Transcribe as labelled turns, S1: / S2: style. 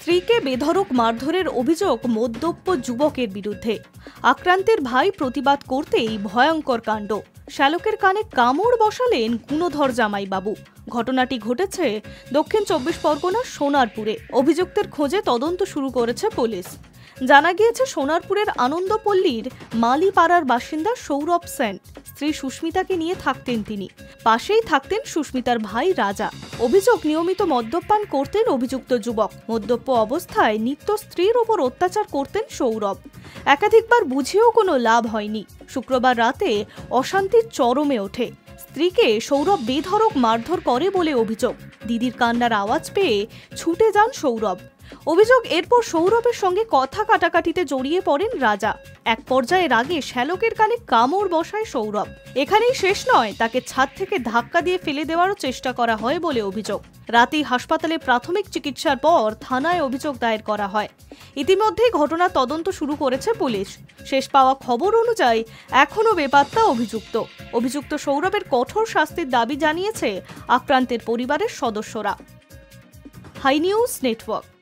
S1: স্ত্রীকে বেধড়ক মারধরের অভিযোগ মদ্যপ যুবকের বিরুদ্ধে। আক্রান্তের ভাই প্রতিবাদ করতেই ভয়ঙ্কর কাণ্ড। শ্যালকের কানে কামড় বসালেন গুণধর জামাইবাবু। ঘটনাটি ঘটেছে দক্ষিণ 24 পরগনার সোনারপুরে। অভিযুক্তের খোঁজে তদন্ত শুরু করেছে পুলিশ। জানা গিয়েছে সোনারপুরের আনন্দপল্লীর মালিপাড়ার বাসিন্দা সৌরভ সেন। স্ত্রী সুস্মিতাকে নিয়ে থাকতেন তিনি। পাশেই থাকতেন সুস্মিতার ভাই রাজা। অভিযোগ, নিয়মিত মদ্যপান করতেন অভিযুক্ত যুবক। মদ্যপ অবস্থায় নিত্য স্ত্রীর ওপর অত্যাচার করতেন সৌরভ। একাধিকবার বুঝেও কোনো লাভ হয়নি। শুক্রবার রাতে অশান্তির চরমে ওঠে। স্ত্রীকে সৌরভ বেধড়ক মারধর করে বলে অভিযোগ। দিদির কান্নার আওয়াজ পেয়ে ছুটে যান সৌরভ। অভিযোগ, এরপর সৌরভের সঙ্গে কথা কাটাকাটিতে জড়িয়ে পড়েন রাজা। এক পর্যায়ে রাগে শ্যালকের কানে কামড় বসায় সৌরভ। এখানেই শেষ নয়, তাকে ছাদ থেকে ধাক্কা দিয়ে ফেলে দেওয়ারও চেষ্টা করা হয় বলে অভিযোগ। রাতেই হাসপাতালে প্রাথমিক চিকিৎসার পর থানায় অভিযোগ দায়ের করা হয়। ইতিমধ্যেই ঘটনার তদন্ত শুরু করেছে পুলিশ। শেষ পাওয়া খবর অনুযায়ী এখনও বেপাত্তা অভিযুক্ত সৌরভের কঠোর শাস্তির দাবি জানিয়েছে আক্রান্তের পরিবারের সদস্যরা। High News network.